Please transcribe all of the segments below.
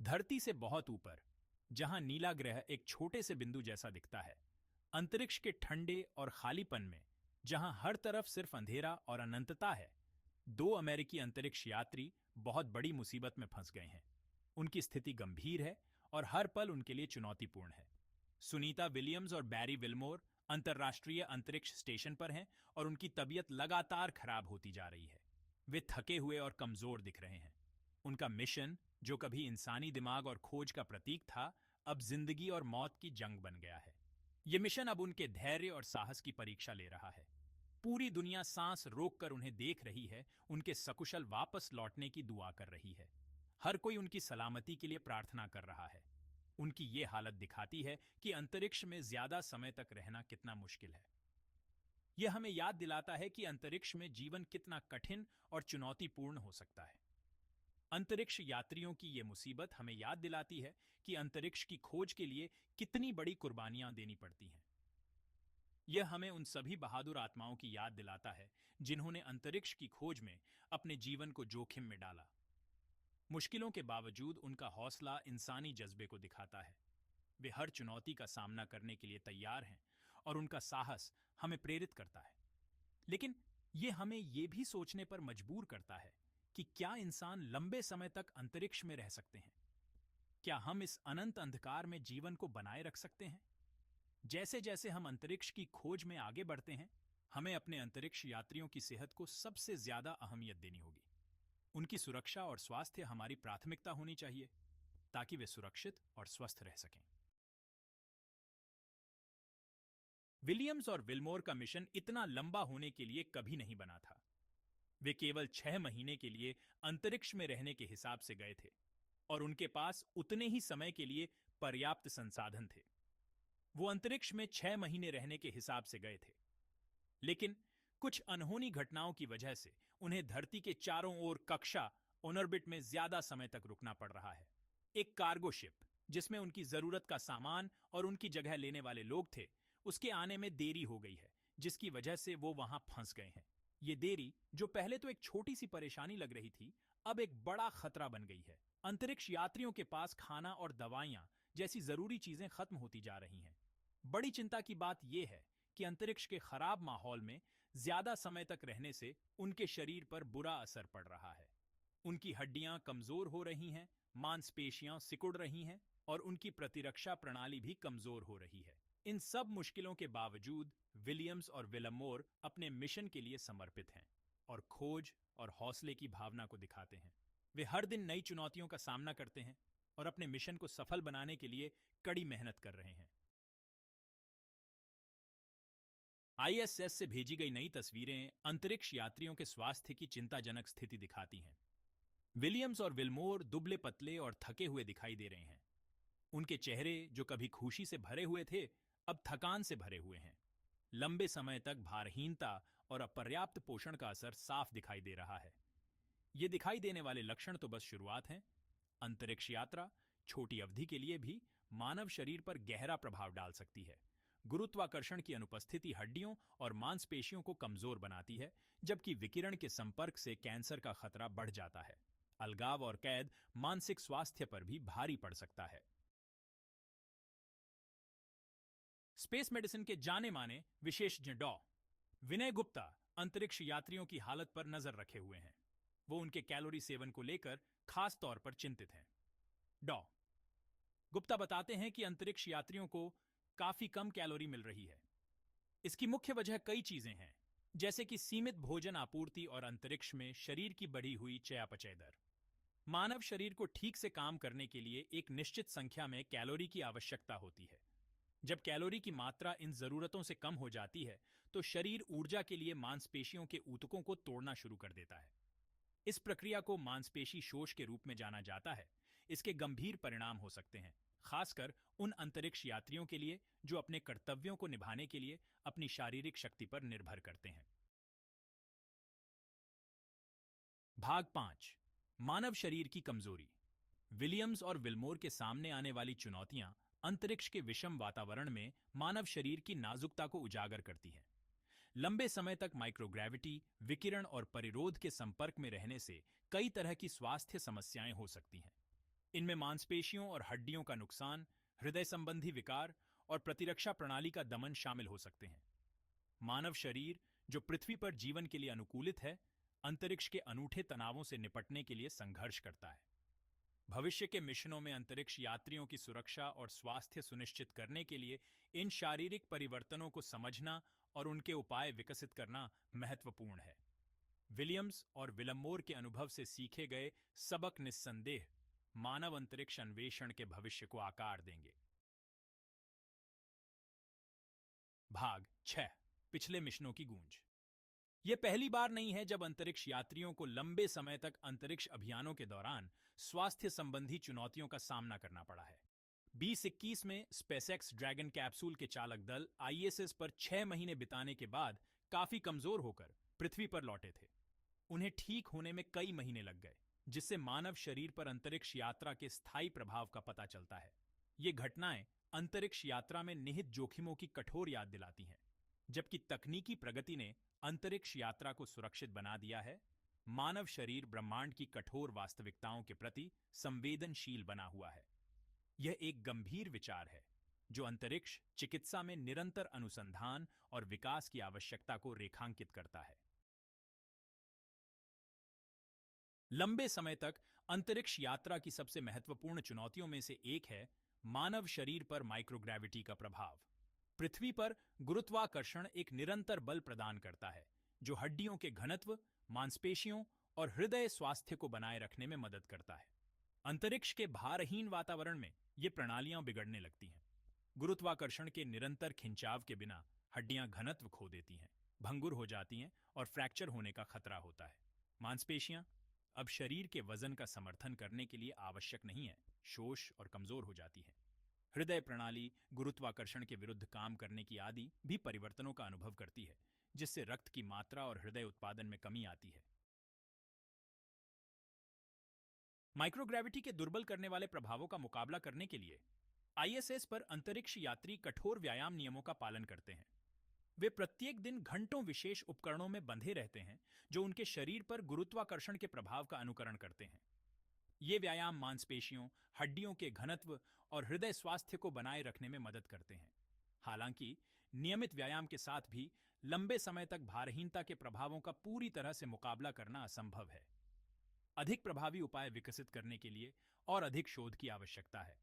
धरती से बहुत ऊपर, जहां नीला ग्रह एक छोटे से बिंदु जैसा दिखता है, अंतरिक्ष के ठंडे और खालीपन में, जहां हर तरफ सिर्फ अंधेरा और अनंतता है, दो अमेरिकी अंतरिक्ष यात्री बहुत बड़ी मुसीबत में फंस गए हैं। उनकी स्थिति गंभीर है और हर पल उनके लिए चुनौतीपूर्ण है। सुनीता विलियम्स और बैरी विल्मोर अंतर्राष्ट्रीय अंतरिक्ष स्टेशन पर हैं और उनकी तबीयत लगातार खराब होती जा रही है। वे थके हुए और कमजोर दिख रहे हैं। उनका मिशन, जो कभी इंसानी दिमाग और खोज का प्रतीक था, अब जिंदगी और मौत की जंग बन गया है। यह मिशन अब उनके धैर्य और साहस की परीक्षा ले रहा है। पूरी दुनिया सांस रोककर उन्हें देख रही है, उनके सकुशल वापस लौटने की दुआ कर रही है। हर कोई उनकी सलामती के लिए प्रार्थना कर रहा है। उनकी ये हालत दिखाती है कि अंतरिक्ष में ज्यादा समय तक रहना कितना मुश्किल है। यह हमें याद दिलाता है कि अंतरिक्ष में जीवन कितना कठिन और चुनौतीपूर्ण हो सकता है। अंतरिक्ष यात्रियों की यह मुसीबत हमें याद दिलाती है कि अंतरिक्ष की खोज के लिए कितनी बड़ी कुर्बानियां देनी पड़ती हैं। यह हमें उन सभी बहादुर आत्माओं की याद दिलाता है जिन्होंने अंतरिक्ष की खोज में अपने जीवन को जोखिम में डाला। मुश्किलों के बावजूद उनका हौसला इंसानी जज्बे को दिखाता है। वे हर चुनौती का सामना करने के लिए तैयार हैं और उनका साहस हमें प्रेरित करता है। लेकिन यह हमें यह भी सोचने पर मजबूर करता है कि क्या इंसान लंबे समय तक अंतरिक्ष में रह सकते हैं? क्या हम इस अनंत अंधकार में जीवन को बनाए रख सकते हैं? जैसे जैसे हम अंतरिक्ष की खोज में आगे बढ़ते हैं, हमें अपने अंतरिक्ष यात्रियों की सेहत को सबसे ज्यादा अहमियत देनी होगी। उनकी सुरक्षा और स्वास्थ्य हमारी प्राथमिकता होनी चाहिए, ताकि वे सुरक्षित और स्वस्थ रह सकें। विलियम्स और विल्मोर का मिशन इतना लंबा होने के लिए कभी नहीं बना था। वे केवल 6 महीने के लिए अंतरिक्ष में रहने के हिसाब से गए थे और उनके पास उतने ही समय के लिए पर्याप्त संसाधन थे। वो अंतरिक्ष में 6 महीने रहने के हिसाब से गए थे, लेकिन कुछ अनहोनी घटनाओं की वजह से उन्हें धरती के चारों ओर कक्षा ऑर्बिट में ज्यादा समय तक रुकना पड़ रहा है। एक कार्गो शिप, जिसमें उनकी जरूरत का सामान और उनकी जगह लेने वाले लोग थे, उसके आने में देरी हो गई है, जिसकी वजह से वो वहां फंस गए हैं। ये देरी, जो पहले तो एक छोटी सी परेशानी लग रही थी, अब एक बड़ा खतरा बन गई है। अंतरिक्ष यात्रियों के पास खाना और दवाइयां जैसी जरूरी चीजें खत्म होती जा रही हैं। बड़ी चिंता की बात यह है कि अंतरिक्ष के खराब माहौल में ज्यादा समय तक रहने से उनके शरीर पर बुरा असर पड़ रहा है। उनकी हड्डियां कमजोर हो रही हैं, मांसपेशियां सिकुड़ रही हैं और उनकी प्रतिरक्षा प्रणाली भी कमजोर हो रही है। इन सब मुश्किलों के बावजूद विलियम्स और विल्मोर अपने मिशन के लिए समर्पित हैं और खोज और हौसले की भावना को दिखाते हैं। वे हर दिन नई चुनौतियों का सामना करते हैं और अपने मिशन को सफल बनाने के लिए कड़ी मेहनत कर रहे हैं। आईएसएस से भेजी गई नई तस्वीरें अंतरिक्ष यात्रियों के स्वास्थ्य की चिंताजनक स्थिति दिखाती हैं। विलियम्स और विल्मोर दुबले पतले और थके हुए दिखाई दे रहे हैं। उनके चेहरे, जो कभी खुशी से भरे हुए थे, अब थकान से भरे हुए हैं। लंबे समय तक भारहीनता और अपर्याप्त पोषण का असर साफ दिखाई दे रहा है। ये दिखाई देने वाले लक्षण तो बस शुरुआत हैं। अंतरिक्ष यात्रा छोटी अवधि के लिए भी मानव शरीर पर गहरा प्रभाव डाल सकती है। गुरुत्वाकर्षण की अनुपस्थिति हड्डियों और मांसपेशियों को कमजोर बनाती है, जबकि विकिरण के संपर्क से कैंसर का खतरा बढ़ जाता है। अलगाव और कैद मानसिक स्वास्थ्य पर भी भारी पड़ सकता है। स्पेस मेडिसिन के जाने माने विशेषज्ञ डॉ. विनय गुप्ता अंतरिक्ष यात्रियों की हालत पर नजर रखे हुए हैं। वो उनके कैलोरी सेवन को लेकर खास तौर पर चिंतित हैं। डॉ. गुप्ता बताते हैं कि अंतरिक्ष यात्रियों को काफी कम कैलोरी मिल रही है। इसकी मुख्य वजह कई चीजें हैं, जैसे कि सीमित भोजन आपूर्ति और अंतरिक्ष में शरीर की बढ़ी हुई चयापचय दर। मानव शरीर को ठीक से काम करने के लिए एक निश्चित संख्या में कैलोरी की आवश्यकता होती है। जब कैलोरी की मात्रा इन जरूरतों से कम हो जाती है, तो शरीर ऊर्जा के लिए मांसपेशियों के ऊतकों को तोड़ना शुरू कर देता है। इस प्रक्रिया को मांसपेशी शोष के रूप में जाना जाता है। इसके गंभीर परिणाम हो सकते हैं, खासकर उन अंतरिक्ष यात्रियों के लिए जो अपने कर्तव्यों को निभाने के लिए अपनी शारीरिक शक्ति पर निर्भर करते हैं। भाग 5, मानव शरीर की कमजोरी। विलियम्स और विल्मोर के सामने आने वाली चुनौतियां अंतरिक्ष के विषम वातावरण में मानव शरीर की नाजुकता को उजागर करती हैं। लंबे समय तक माइक्रोग्रेविटी, विकिरण और परिरोध के संपर्क में रहने से कई तरह की स्वास्थ्य समस्याएं हो सकती हैं। इनमें मांसपेशियों और हड्डियों का नुकसान, हृदय संबंधी विकार और प्रतिरक्षा प्रणाली का दमन शामिल हो सकते हैं। मानव शरीर, जो पृथ्वी पर जीवन के लिए अनुकूलित है, अंतरिक्ष के अनूठे तनावों से निपटने के लिए संघर्ष करता है। भविष्य के मिशनों में अंतरिक्ष यात्रियों की सुरक्षा और स्वास्थ्य सुनिश्चित करने के लिए इन शारीरिक परिवर्तनों को समझना और उनके उपाय विकसित करना महत्वपूर्ण है। विलियम्स और विलमोर के अनुभव से सीखे गए सबक निस्संदेह मानव अंतरिक्ष अन्वेषण के भविष्य को आकार देंगे। भाग 6, पिछले मिशनों की गूंज। यह पहली बार नहीं है जब अंतरिक्ष यात्रियों को लंबे समय तक अंतरिक्ष अभियानों के दौरान स्वास्थ्य संबंधी चुनौतियों का सामना करना पड़ा है। 2021 में स्पेसएक्स ड्रैगन कैप्सूल के चालक दल आईएसएस पर 6 महीने बिताने के बाद काफी कमजोर होकर पृथ्वी पर लौटे थे। उन्हें ठीक होने में कई महीने लग गए, जिससे मानव शरीर पर अंतरिक्ष यात्रा के स्थायी प्रभाव का पता चलता है। ये घटनाएं अंतरिक्ष यात्रा में निहित जोखिमों की कठोर याद दिलाती हैं। जबकि तकनीकी प्रगति ने अंतरिक्ष यात्रा को सुरक्षित बना दिया है, मानव शरीर ब्रह्मांड की कठोर वास्तविकताओं के प्रति संवेदनशील बना हुआ है। यह एक गंभीर विचार है जो अंतरिक्ष चिकित्सा में निरंतर अनुसंधान और विकास की आवश्यकता को रेखांकित करता है। लंबे समय तक अंतरिक्ष यात्रा की सबसे महत्वपूर्ण चुनौतियों में से एक है मानव शरीर पर माइक्रोग्रेविटी का प्रभाव। पृथ्वी पर गुरुत्वाकर्षण एक निरंतर बल प्रदान करता है जो हड्डियों के घनत्व, मांसपेशियों और हृदय स्वास्थ्य को बनाए रखने में मदद करता है। अंतरिक्ष के भारहीन वातावरण में ये प्रणालियां बिगड़ने लगती हैं। गुरुत्वाकर्षण के निरंतर खिंचाव के बिना हड्डियां घनत्व खो देती हैं, भंगुर हो जाती हैं और फ्रैक्चर होने का खतरा होता है। मांसपेशियां अब शरीर के वजन का समर्थन करने के लिए आवश्यक नहीं है, शोष और कमजोर हो जाती है। हृदय प्रणाली गुरुत्वाकर्षण के विरुद्ध काम करने की आदि भी परिवर्तनों का अनुभव करती है, जिससे रक्त की मात्रा और हृदय उत्पादन में कमी आती है। माइक्रोग्रेविटी के दुर्बल करने वाले प्रभावों का मुकाबला करने के लिए आईएसएस पर अंतरिक्ष यात्री कठोर व्यायाम नियमों का पालन करते हैं। वे प्रत्येक दिन घंटों विशेष उपकरणों में बंधे रहते हैं जो उनके शरीर पर गुरुत्वाकर्षण के प्रभाव का अनुकरण करते हैं। ये व्यायाम मांसपेशियों, हड्डियों के घनत्व और हृदय स्वास्थ्य को बनाए रखने में मदद करते हैं। हालांकि नियमित व्यायाम के साथ भी लंबे समय तक भारहीनता के प्रभावों का पूरी तरह से मुकाबला करना असंभव है। अधिक प्रभावी उपाय विकसित करने के लिए और अधिक शोध की आवश्यकता है,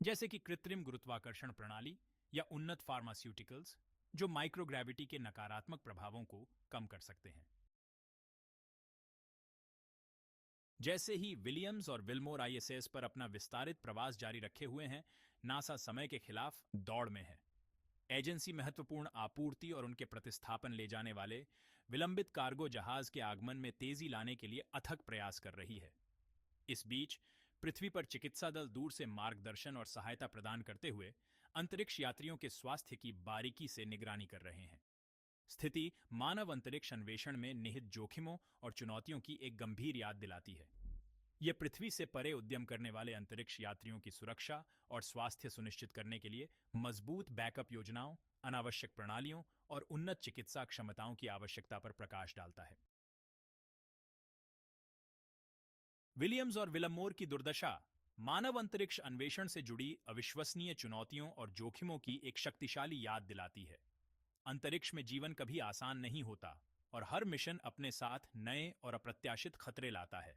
जैसे कि कृत्रिम गुरुत्वाकर्षण प्रणाली या उन्नत फार्मास्यूटिकल्स जो माइक्रोग्रेविटी के नकारात्मक प्रभावों को कम कर सकते हैं। जैसे ही विलियम्स और विलमोर आईएसएस पर अपना विस्तारित प्रवास जारी रखे हुए हैं, नासा समय के खिलाफ दौड़ में है। एजेंसी महत्वपूर्ण आपूर्ति और उनके प्रतिस्थापन ले जाने वाले विलंबित कार्गो जहाज के आगमन में तेजी लाने के लिए अथक प्रयास कर रही है। इस बीच पृथ्वी पर चिकित्सा दल दूर से मार्गदर्शन और सहायता प्रदान करते हुए अंतरिक्ष यात्रियों के स्वास्थ्य की बारीकी से निगरानी कर रहे हैं। स्थिति मानव अंतरिक्ष अन्वेषण में निहित जोखिमों और चुनौतियों की एक गंभीर याद दिलाती है। यह पृथ्वी से परे उद्यम करने वाले अंतरिक्ष यात्रियों की सुरक्षा और स्वास्थ्य सुनिश्चित करने के लिए मजबूत बैकअप योजनाओं, अनावश्यक प्रणालियों और उन्नत चिकित्सा क्षमताओं की आवश्यकता पर प्रकाश डालता है। विलियम्स और विलमोर की दुर्दशा मानव अंतरिक्ष अन्वेषण से जुड़ी अविश्वसनीय चुनौतियों और जोखिमों की एक शक्तिशाली याद दिलाती है। अंतरिक्ष में जीवन कभी आसान नहीं होता और हर मिशन अपने साथ नए और अप्रत्याशित खतरे लाता है।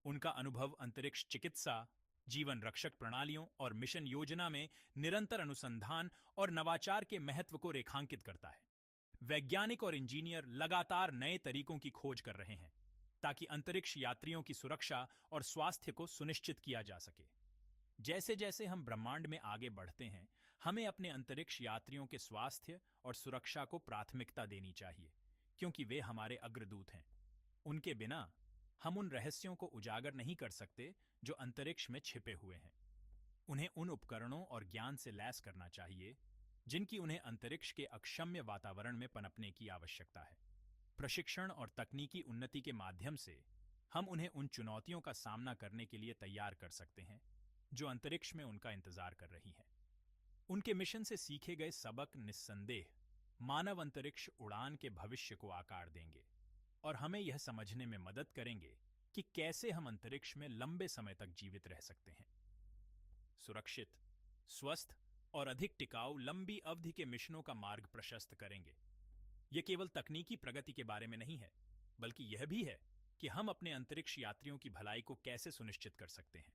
उनका अनुभव अंतरिक्ष चिकित्सा, जीवन रक्षक प्रणालियों और मिशन योजना में निरंतर अनुसंधान और नवाचार के महत्व को रेखांकित करता है। वैज्ञानिक और इंजीनियर लगातार नए तरीकों की खोज कर रहे हैं ताकि अंतरिक्ष यात्रियों की सुरक्षा और स्वास्थ्य को सुनिश्चित किया जा सके। जैसे जैसे हम ब्रह्मांड में आगे बढ़ते हैं, हमें अपने अंतरिक्ष यात्रियों के स्वास्थ्य और सुरक्षा को प्राथमिकता देनी चाहिए, क्योंकि वे हमारे अग्रदूत हैं। उनके बिना हम उन रहस्यों को उजागर नहीं कर सकते जो अंतरिक्ष में छिपे हुए हैं। उन्हें उन उपकरणों और ज्ञान से लैस करना चाहिए जिनकी उन्हें अंतरिक्ष के अक्षम्य वातावरण में पनपने की आवश्यकता है। प्रशिक्षण और तकनीकी उन्नति के माध्यम से हम उन्हें उन चुनौतियों का सामना करने के लिए तैयार कर सकते हैं जो अंतरिक्ष में उनका इंतजार कर रही हैं। उनके मिशन से सीखे गए सबक निस्संदेह मानव अंतरिक्ष उड़ान के भविष्य को आकार देंगे और हमें यह समझने में मदद करेंगे कि कैसे हम अंतरिक्ष में लंबे समय तक जीवित रह सकते हैं। सुरक्षित, स्वस्थ और अधिक टिकाऊ लंबी अवधि के मिशनों का मार्ग प्रशस्त करेंगे। यह केवल तकनीकी प्रगति के बारे में नहीं है, बल्कि यह भी है कि हम अपने अंतरिक्ष यात्रियों की भलाई को कैसे सुनिश्चित कर सकते हैं।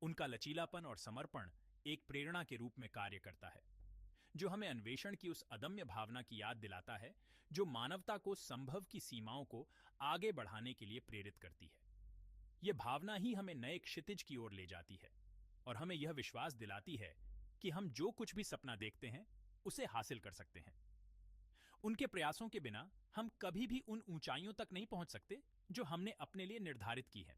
उनका लचीलापन और समर्पण एक प्रेरणा के रूप में कार्य करता है, जो हमें अन्वेषण की उस अदम्य भावना की याद दिलाता है जो मानवता को संभव की सीमाओं को आगे बढ़ाने के लिए प्रेरित करती है। यह भावना ही हमें नए क्षितिज की ओर ले जाती है और हमें यह विश्वास दिलाती है कि हम जो कुछ भी सपना देखते हैं उसे हासिल कर सकते हैं। उनके प्रयासों के बिना हम कभी भी उन ऊंचाइयों तक नहीं पहुंच सकते जो हमने अपने लिए निर्धारित की हैं।